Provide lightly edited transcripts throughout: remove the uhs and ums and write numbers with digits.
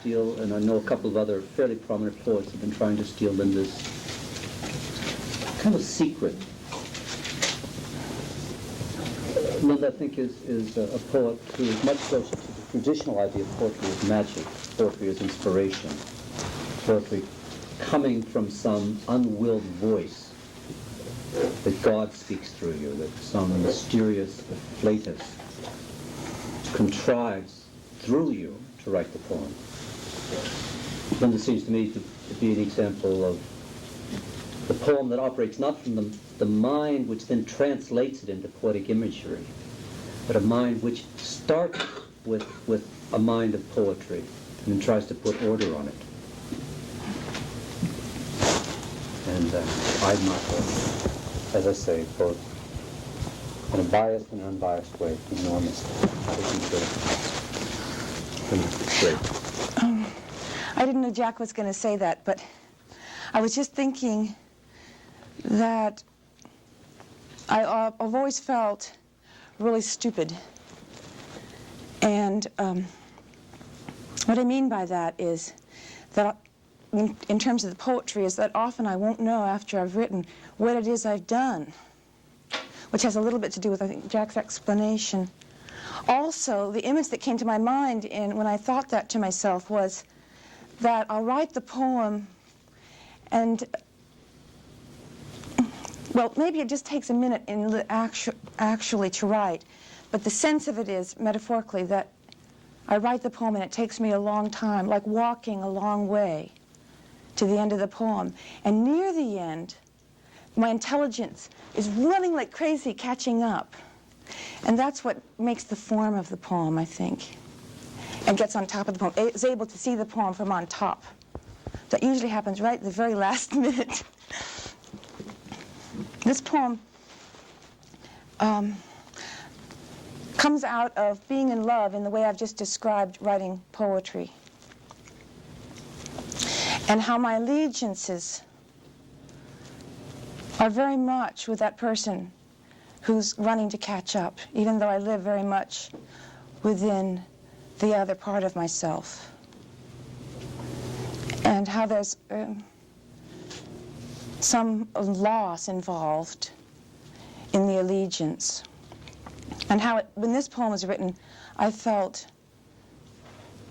steal, and I know a couple of other fairly prominent poets have been trying to steal Linda's kind of secret. Linda, I think, is a poet who is much closer to the traditional idea of poetry as magic, poetry as inspiration, poetry coming from some unwilled voice that God speaks through you, that some mysterious afflatus contrives through you to write the poem. Linda seems to me to be an example of the poem that operates not from the mind which then translates it into poetic imagery, but a mind which starts with a mind of poetry and then tries to put order on it. And I admire her, as I say, both in a biased and unbiased way, enormously. Great. I didn't know Jack was going to say that, but I was just thinking that I've always felt really stupid. And what I mean by that is that in terms of the poetry is that often I won't know after I've written what it is I've done, which has a little bit to do with, I think, Jack's explanation. Also, the image that came to my mind when I thought that to myself was that I'll write the poem and, well, maybe it just takes a minute actually to write, but the sense of it is, metaphorically, that I write the poem and it takes me a long time, like walking a long way to the end of the poem. And near the end, my intelligence is running like crazy, catching up. And that's what makes the form of the poem, I think, and gets on top of the poem, is able to see the poem from on top. That usually happens right at the very last minute. This poem comes out of being in love in the way I've just described writing poetry, and how my allegiances are very much with that person who's running to catch up, even though I live very much within the other part of myself. And how there's some loss involved in the allegiance. And how, when this poem was written, I felt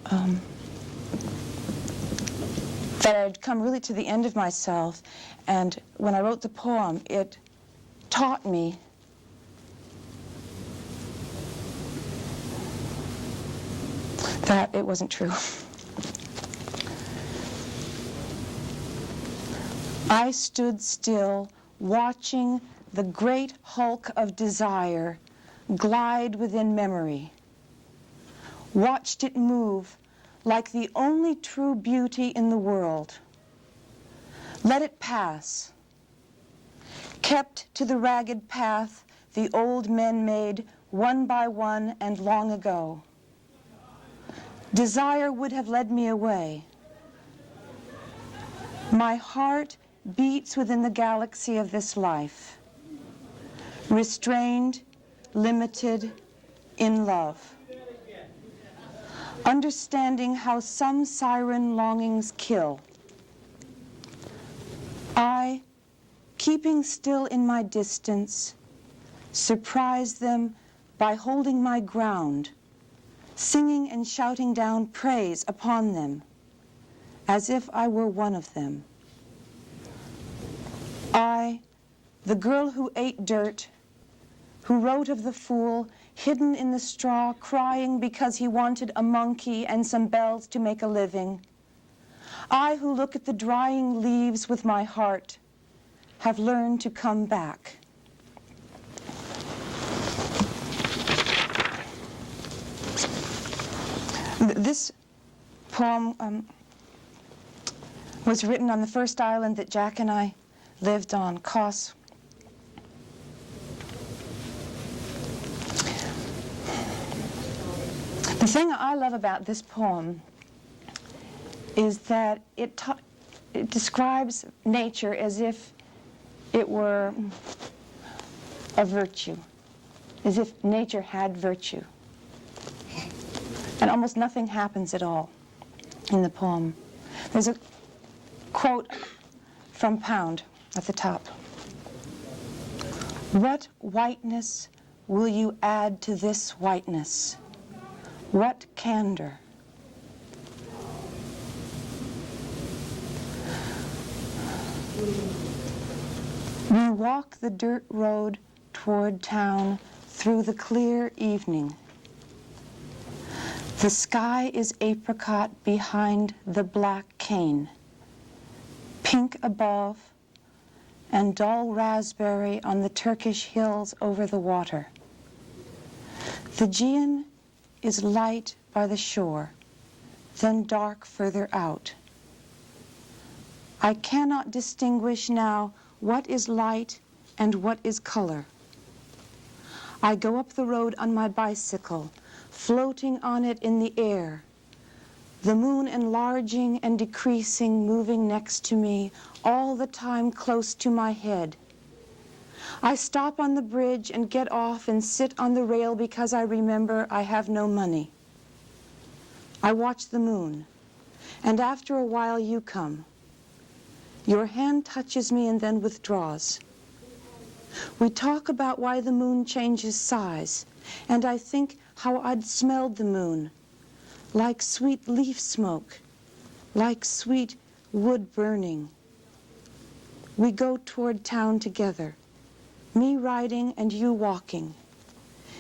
that I had come really to the end of myself. And when I wrote the poem, it taught me that it wasn't true. I stood still, watching the great hulk of desire glide within memory, watched it move like the only true beauty in the world. Let it pass, kept to the ragged path the old men made one by one and long ago. Desire would have led me away. My heart beats within the galaxy of this life, restrained, limited, in love. Understanding how some siren longings kill. I, keeping still in my distance, surprise them by holding my ground, singing and shouting down praise upon them, as if I were one of them. I, the girl who ate dirt, who wrote of the fool hidden in the straw, crying because he wanted a monkey and some bells to make a living. I, who look at the drying leaves with my heart, have learned to come back. This poem was written on the first island that Jack and I lived on, Kos. The thing I love about this poem is that it describes nature as if it were a virtue, as if nature had virtue. And almost nothing happens at all. in the poem. There's a quote from Pound at the top. What whiteness will you add to this whiteness? What candor? We walk the dirt road toward town through the clear evening. The sky is apricot behind the black cane, pink above, and dull raspberry on the Turkish hills over the water. The Aegean is light by the shore, then dark further out. I cannot distinguish now what is light and what is color. I go up the road on my bicycle, floating on it in the air, the moon enlarging and decreasing, moving next to me, all the time close to my head. I stop on the bridge and get off and sit on the rail because I remember I have no money. I watch the moon, and after a while you come. Your hand touches me and then withdraws. We talk about why the moon changes size, and I think how I'd smelled the moon, like sweet leaf smoke, like sweet wood burning. We go toward town together, me riding and you walking,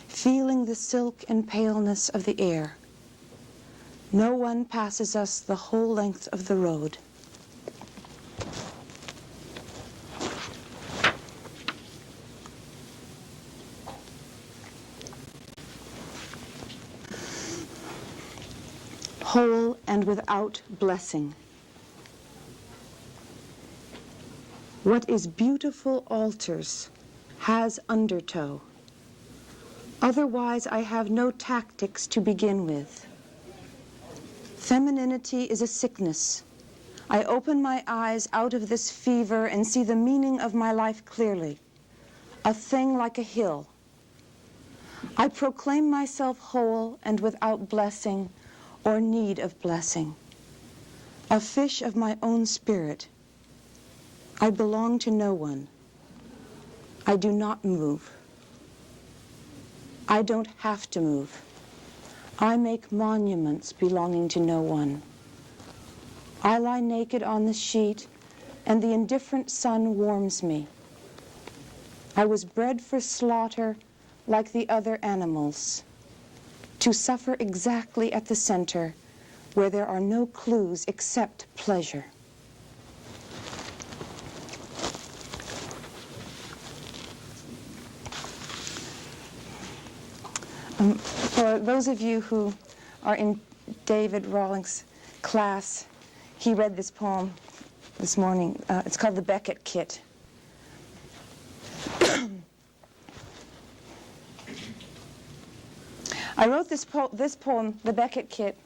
feeling the silk and paleness of the air. No one passes us the whole length of the road. Whole and without blessing. What is beautiful altars has undertow. Otherwise I have no tactics to begin with. Femininity is a sickness. I open my eyes out of this fever and see the meaning of my life clearly, a thing like a hill. I proclaim myself whole and without blessing or need of blessing, a fish of my own spirit. I belong to no one. I do not move. I don't have to move. I make monuments belonging to no one. I lie naked on the sheet, and the indifferent sun warms me. I was bred for slaughter like the other animals, to suffer exactly at the center, where there are no clues except pleasure. For those of you who are in David Rawlings' class, he read this poem this morning. It's called The Beckett Kit. I wrote this poem, The Beckett Kit,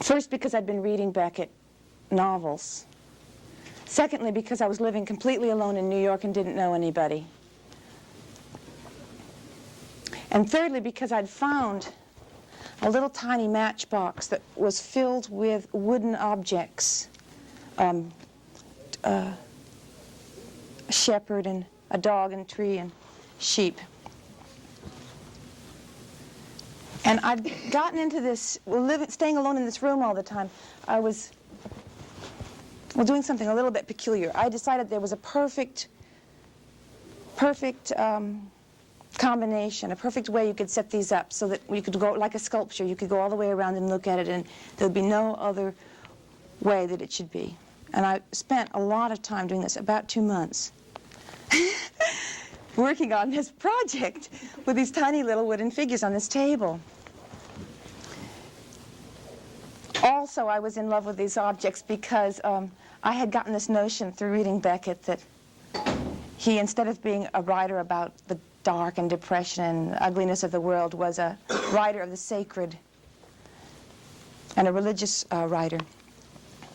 first because I'd been reading Beckett novels. Secondly, because I was living completely alone in New York and didn't know anybody. And thirdly, because I'd found a little tiny matchbox that was filled with wooden objects, a shepherd and a dog and tree and sheep. And I'd gotten into this, staying alone in this room all the time. I was doing something a little bit peculiar. I decided there was a perfect combination, a perfect way you could set these up so that you could go like a sculpture. You could go all the way around and look at it, and there would be no other way that it should be. And I spent a lot of time doing this, about 2 months, working on this project with these tiny little wooden figures on this table. Also, I was in love with these objects because I had gotten this notion through reading Beckett that he, instead of being a writer about the dark and depression and ugliness of the world, was a writer of the sacred and a religious writer.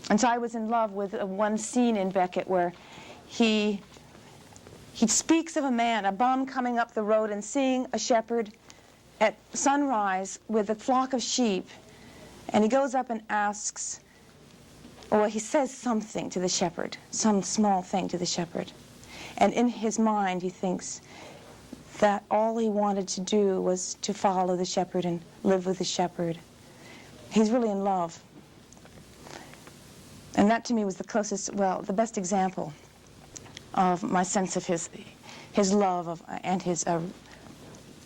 And so I was in love with one scene in Beckett where he speaks of a man, a bum, coming up the road and seeing a shepherd at sunrise with a flock of sheep, And he goes up and asks, or he says something to the shepherd, some small thing to the shepherd. And in his mind, he thinks that all he wanted to do was to follow the shepherd and live with the shepherd. He's really in love. And that to me was the closest, well, the best example of my sense of his love of, and his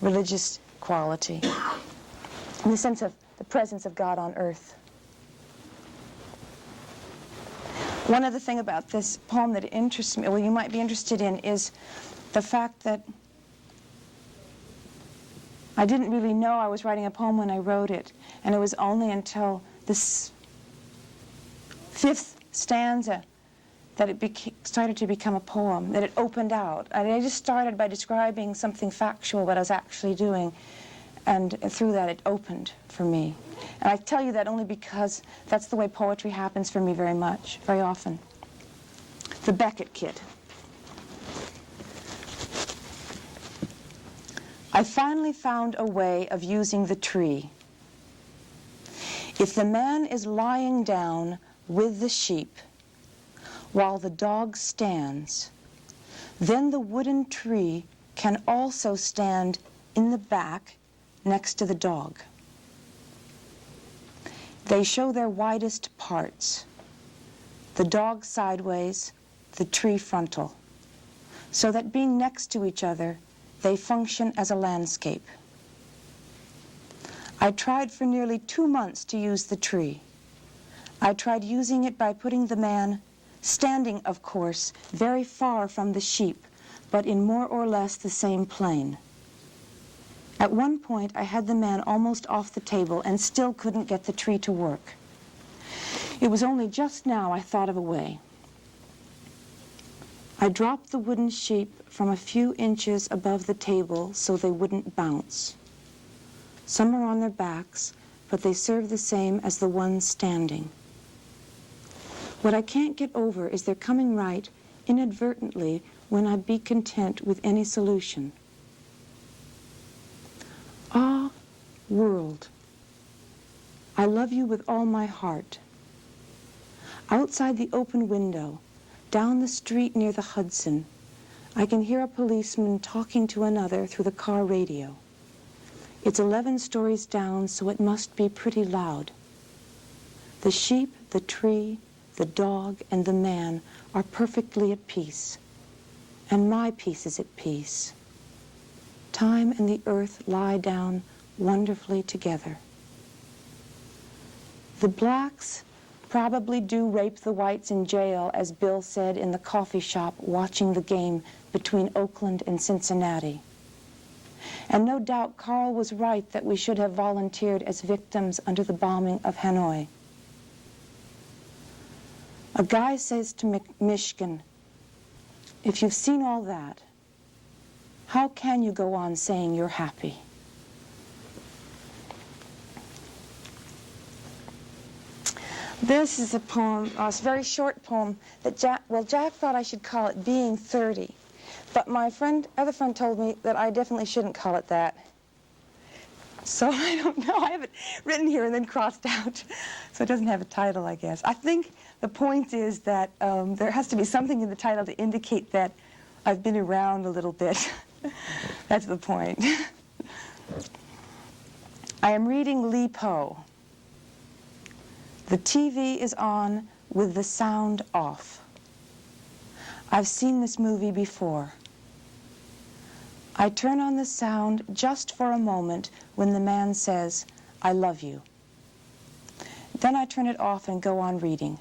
religious quality, in the sense of the presence of God on earth. One other thing about this poem that interests me, well, you might be interested in, is the fact that I didn't really know I was writing a poem when I wrote it, and it was only until this fifth stanza that it started to become a poem, that it opened out. I just started by describing something factual, what I was actually doing, and through that it opened for me. And I tell you that only because that's the way poetry happens for me very much, very often. The Beckett Kid. I finally found a way of using the tree. If the man is lying down with the sheep while the dog stands, then the wooden tree can also stand in the back next to the dog. They show their widest parts, the dog sideways, the tree frontal, so that being next to each other, they function as a landscape. I tried for nearly 2 months to use the tree. I tried using it by putting the man, standing, of course, very far from the sheep, but in more or less the same plane. At one point, I had the man almost off the table and still couldn't get the tree to work. It was only just now I thought of a way. I dropped the wooden sheep from a few inches above the table so they wouldn't bounce. Some are on their backs, but they serve the same as the ones standing. What I can't get over is their coming right inadvertently when I'd be content with any solution. Ah, world, I love you with all my heart. Outside the open window, down the street near the Hudson, I can hear a policeman talking to another through the car radio. It's 11 stories down, so it must be pretty loud. The sheep, the tree, the dog, and the man are perfectly at peace, and my peace is at peace. Time and the earth lie down wonderfully together. The blacks probably do rape the whites in jail, as Bill said in the coffee shop watching the game between Oakland and Cincinnati. And no doubt Carl was right that we should have volunteered as victims under the bombing of Hanoi. A guy says to Mishkin, if you've seen all that, how can you go on saying you're happy? This is a poem, a very short poem that Jack thought I should call it Being 30. But my other friend told me that I definitely shouldn't call it that. So I don't know, I have it written here and then crossed out. So it doesn't have a title, I guess. I think the point is that there has to be something in the title to indicate that I've been around a little bit. That's the point. I am reading Li Po. The TV is on with the sound off. I've seen this movie before. I turn on the sound just for a moment when the man says, I love you. Then I turn it off and go on reading.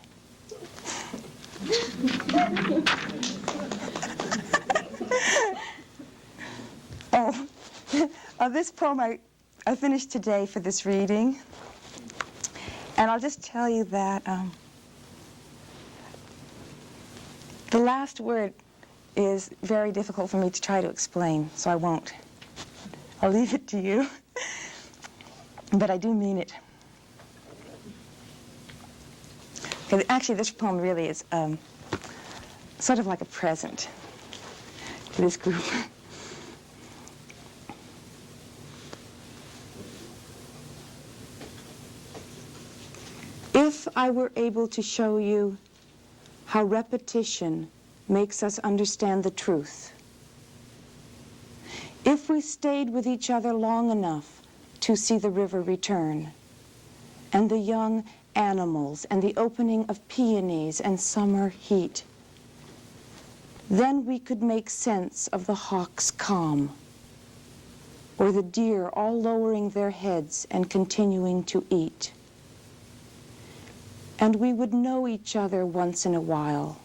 This poem I finished today for this reading. And I'll just tell you that the last word is very difficult for me to try to explain, so I won't. I'll leave it to you. But I do mean it. Actually, this poem really is sort of like a present to this group. If I were able to show you how repetition makes us understand the truth, if we stayed with each other long enough to see the river return, and the young animals, and the opening of peonies and summer heat, then we could make sense of the hawk's calm, or the deer all lowering their heads and continuing to eat. And we would know each other once in a while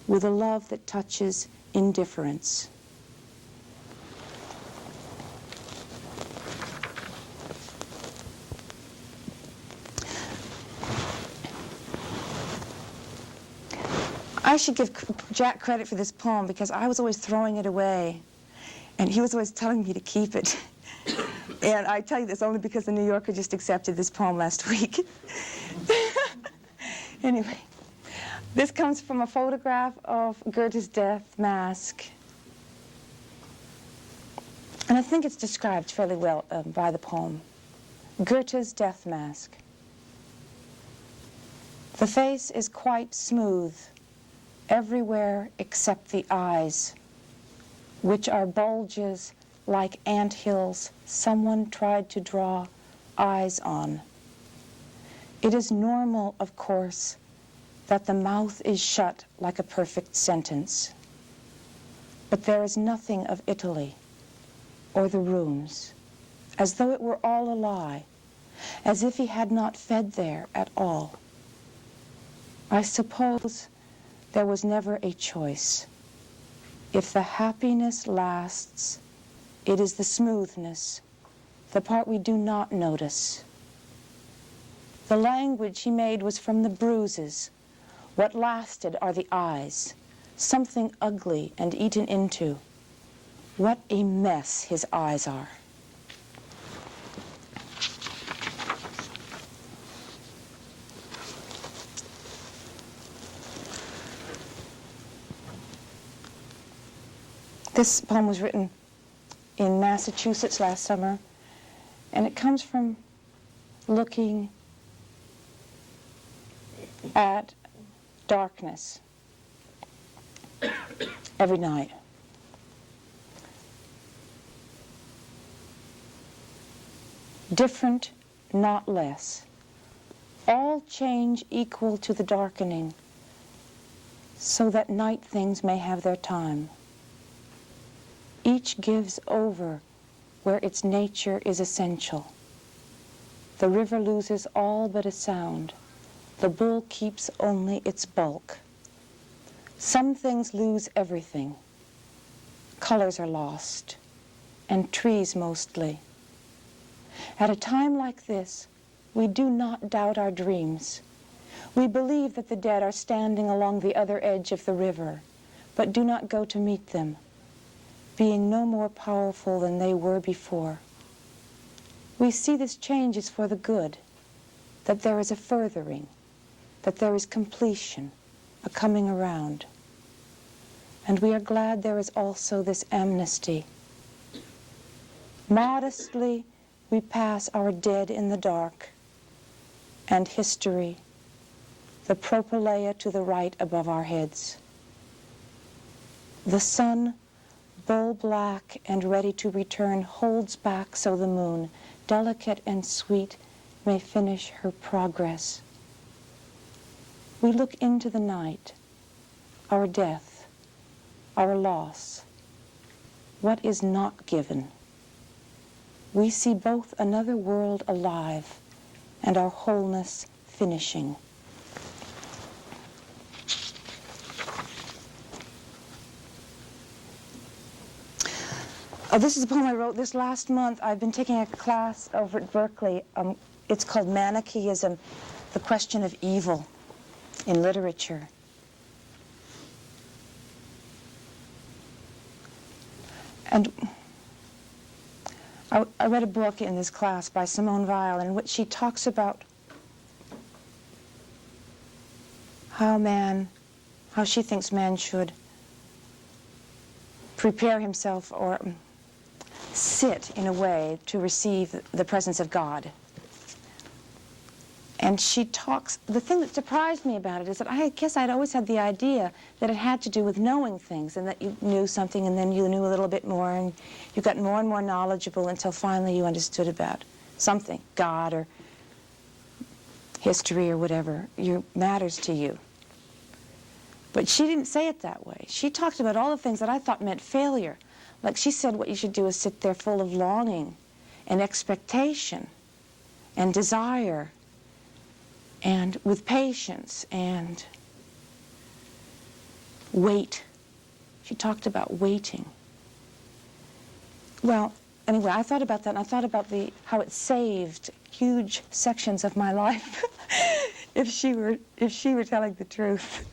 with a love that touches indifference. I should give Jack credit for this poem because I was always throwing it away, and he was always telling me to keep it. And I tell you this only because the New Yorker just accepted this poem last week. Anyway, this comes from a photograph of Goethe's death mask. And I think it's described fairly well by the poem. Goethe's death mask. The face is quite smooth, everywhere except the eyes, which are bulges like anthills someone tried to draw eyes on. It is normal, of course, that the mouth is shut like a perfect sentence. But there is nothing of Italy or the rooms, as though it were all a lie, as if he had not fed there at all. I suppose there was never a choice. If the happiness lasts, it is the smoothness, the part we do not notice. The language he made was from the bruises. What lasted are the eyes, something ugly and eaten into. What a mess his eyes are. This poem was written in Massachusetts last summer, and it comes from looking at darkness every night. Different, not less. All change equal to the darkening, so that night things may have their time. Each gives over where its nature is essential. The river loses all but a sound. The bull keeps only its bulk. Some things lose everything. Colors are lost, and trees mostly. At a time like this, we do not doubt our dreams. We believe that the dead are standing along the other edge of the river, but do not go to meet them, being no more powerful than they were before. We see this change is for the good, that there is a furthering, that there is completion, a coming around. And we are glad there is also this amnesty. Modestly, we pass our dead in the dark, and history, the propylaea to the right above our heads. The sun, bull black and ready to return, holds back so the moon, delicate and sweet, may finish her progress. We look into the night, our death, our loss, what is not given. We see both another world alive and our wholeness finishing. This is a poem I wrote this last month. I've been taking a class over at Berkeley. It's called Manichaeism, the Question of Evil in Literature. And I read a book in this class by Simone Weil in which she talks about how she thinks man should prepare himself or sit in a way to receive the presence of God. And she talks, the thing that surprised me about it is that I guess I'd always had the idea that it had to do with knowing things, and that you knew something and then you knew a little bit more and you got more and more knowledgeable until finally you understood about something, God or history or whatever matters to you. But she didn't say it that way. She talked about all the things that I thought meant failure. Like she said, what you should do is sit there full of longing and expectation and desire and with patience and wait. She talked about waiting. Well, anyway, I thought about that, and I thought about how it saved huge sections of my life if she were telling the truth.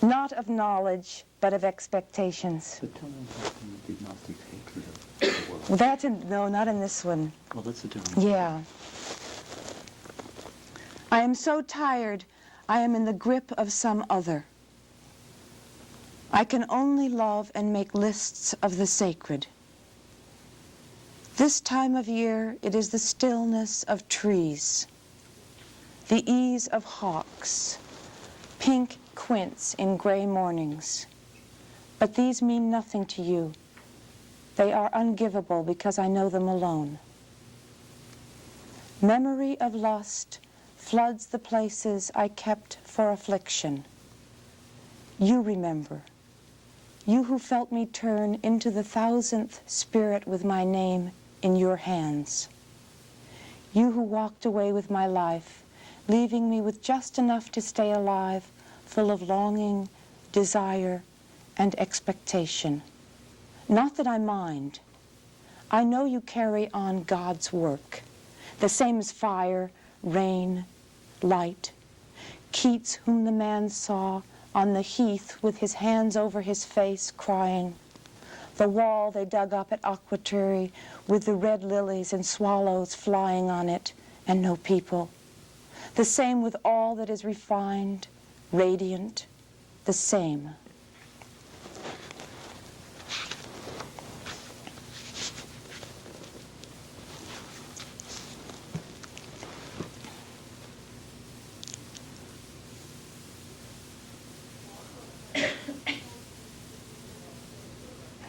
Not of knowledge, but of expectations. But tell them how you did not think hatred of the world. Well, no, not in this one. Well, that's a different one. Yeah. I am so tired, I am in the grip of some other. I can only love and make lists of the sacred. This time of year, it is the stillness of trees, the ease of hawks, pink quince in gray mornings. But these mean nothing to you. They are ungivable because I know them alone. Memory of lust floods the places I kept for affliction. You remember. You who felt me turn into the 1000th spirit with my name in your hands. You who walked away with my life, leaving me with just enough to stay alive, full of longing, desire, and expectation. Not that I mind. I know you carry on God's work, the same as fire, rain, light. Keats, whom the man saw on the heath with his hands over his face, crying. The wall they dug up at Aquaturi with the red lilies and swallows flying on it, and no people. The same with all that is refined, radiant, the same.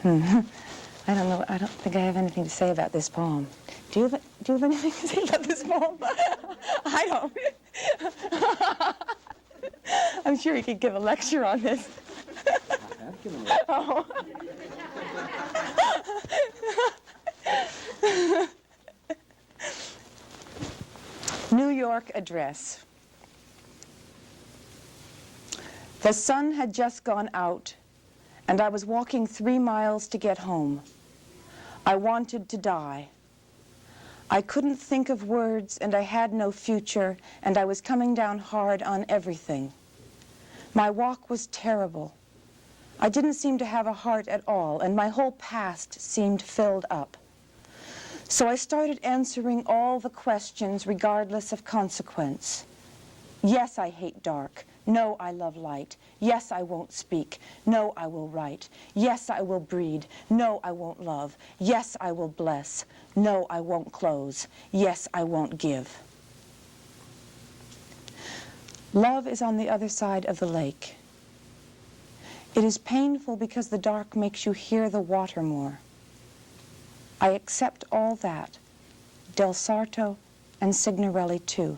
I don't know. I don't think I have anything to say about this poem. Do you have anything to say about this poem? I don't. I'm sure you could give a lecture on this. I have given it. Oh. New York address. The sun had just gone out, and I was walking 3 miles to get home. I wanted to die. I couldn't think of words, and I had no future, and I was coming down hard on everything. My walk was terrible. I didn't seem to have a heart at all, and my whole past seemed filled up. So I started answering all the questions regardless of consequence. Yes, I hate dark. No, I love light. Yes, I won't speak. No, I will write. Yes, I will breed. No, I won't love. Yes, I will bless. No, I won't close. Yes, I won't give. Love is on the other side of the lake. It is painful because the dark makes you hear the water more. I accept all that, Del Sarto and Signorelli too,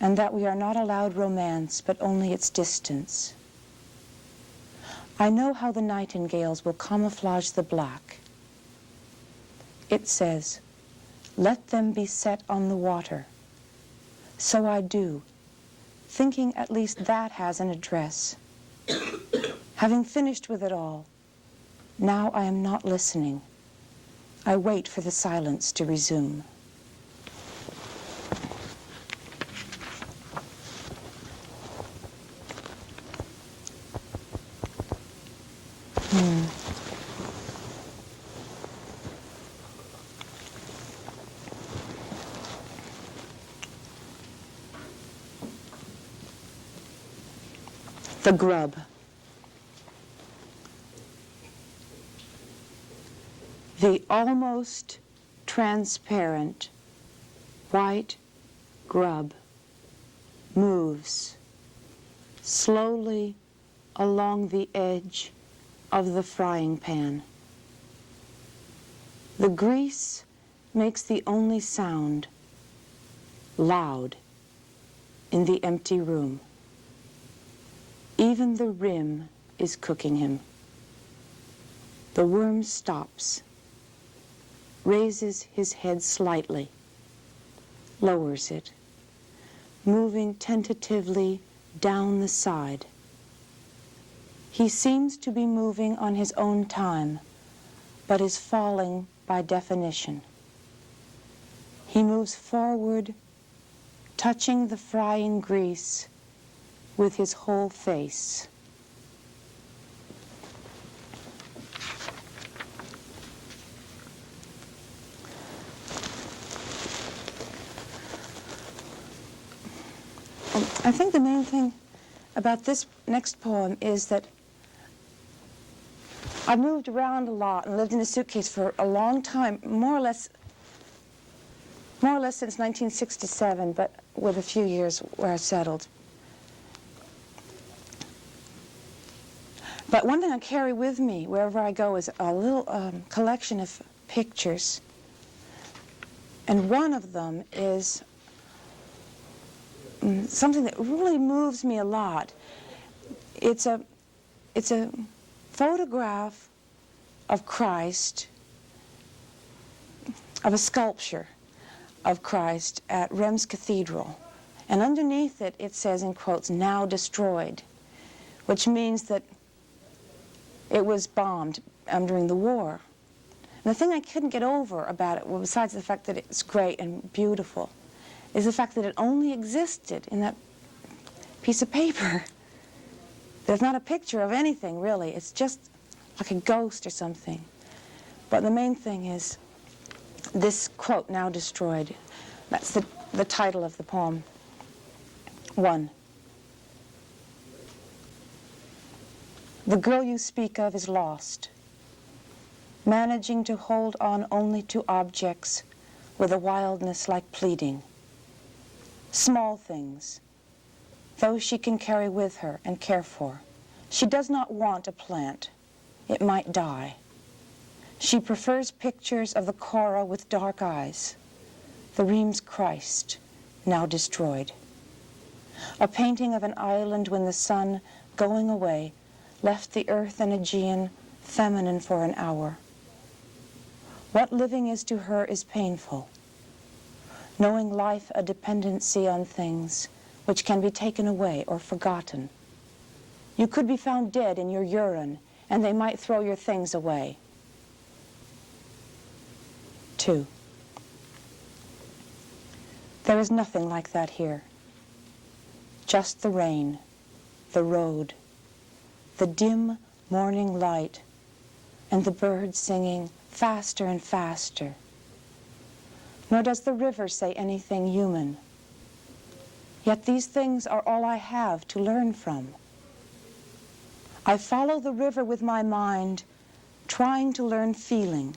and that we are not allowed romance, but only its distance. I know how the nightingales will camouflage the black. It says, let them be set on the water. So I do, thinking at least that has an address. Having finished with it all, now I am not listening. I wait for the silence to resume. The grub. The almost transparent white grub moves slowly along the edge of the frying pan. The grease makes the only sound, loud, in the empty room. Even the rim is cooking him. The worm stops, raises his head slightly, lowers it, moving tentatively down the side. He seems to be moving on his own time, but is falling by definition. He moves forward, touching the frying grease with his whole face. I think the main thing about this next poem is that I've moved around a lot and lived in a suitcase for a long time, more or less since 1967, but with a few years where I settled. But one thing I carry with me wherever I go is a little collection of pictures. And one of them is something that really moves me a lot. It's a photograph of Christ, of a sculpture of Christ at Reims Cathedral. And underneath it, it says, in quotes, "now destroyed," which means that it was bombed during the war. And the thing I couldn't get over about it, well, besides the fact that it's great and beautiful, is the fact that it only existed in that piece of paper. There's not a picture of anything, really. It's just like a ghost or something. But the main thing is this quote, "now destroyed." That's the title of the poem. 1. The girl you speak of is lost, managing to hold on only to objects with a wildness like pleading. Small things, those she can carry with her and care for. She does not want a plant. It might die. She prefers pictures of the Cora with dark eyes, the Reims Christ, now destroyed. A painting of an island when the sun, going away, left the earth and Aegean feminine for an hour. What living is to her is painful, knowing life a dependency on things which can be taken away or forgotten. You could be found dead in your urine, and they might throw your things away. 2. There is nothing like that here. Just the rain, the road, the dim morning light, and the birds singing faster and faster. Nor does the river say anything human. Yet these things are all I have to learn from. I follow the river with my mind, trying to learn feeling.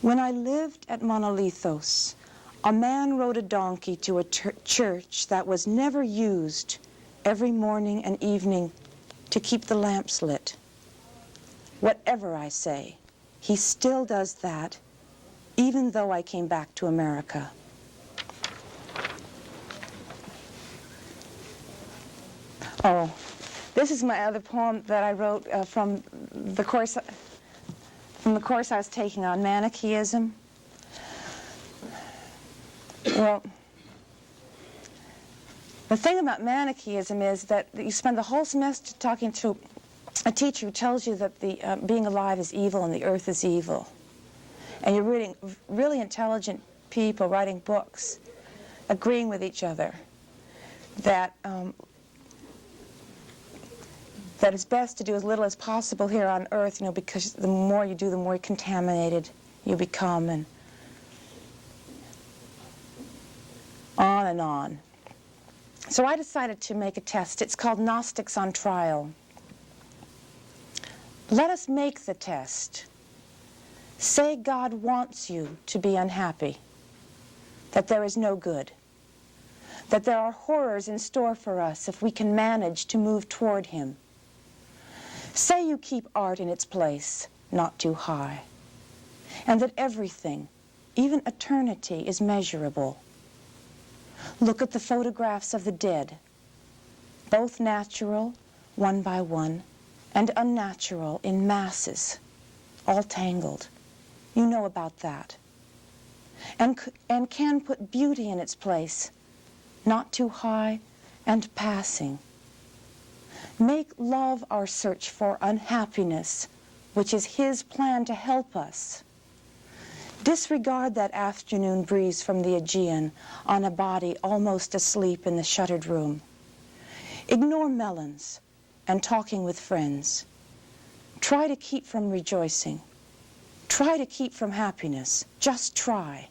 When I lived at Monolithos, a man rode a donkey to a church that was never used every morning and evening to keep the lamps lit. Whatever I say, he still does that, even though I came back to America. Oh, this is my other poem that I wrote from the course I was taking on Manichaeism. Well, the thing about Manichaeism is that you spend the whole semester talking to a teacher who tells you that the being alive is evil and the earth is evil. And you're reading really intelligent people writing books, agreeing with each other that that it's best to do as little as possible here on Earth, because the more you do, the more contaminated you become, and on and on. So I decided to make a test. It's called Gnostics on Trial. Let us make the test. Say God wants you to be unhappy, that there is no good, that there are horrors in store for us if we can manage to move toward Him. Say you keep art in its place, not too high, and that everything, even eternity, is measurable. Look at the photographs of the dead, both natural, one by one, and unnatural in masses, all tangled. You know about that. And can put beauty in its place, not too high and passing. Make love our search for unhappiness, which is His plan to help us. Disregard that afternoon breeze from the Aegean on a body almost asleep in the shuttered room. Ignore melons and talking with friends. Try to keep from rejoicing. Try to keep from happiness. Just try.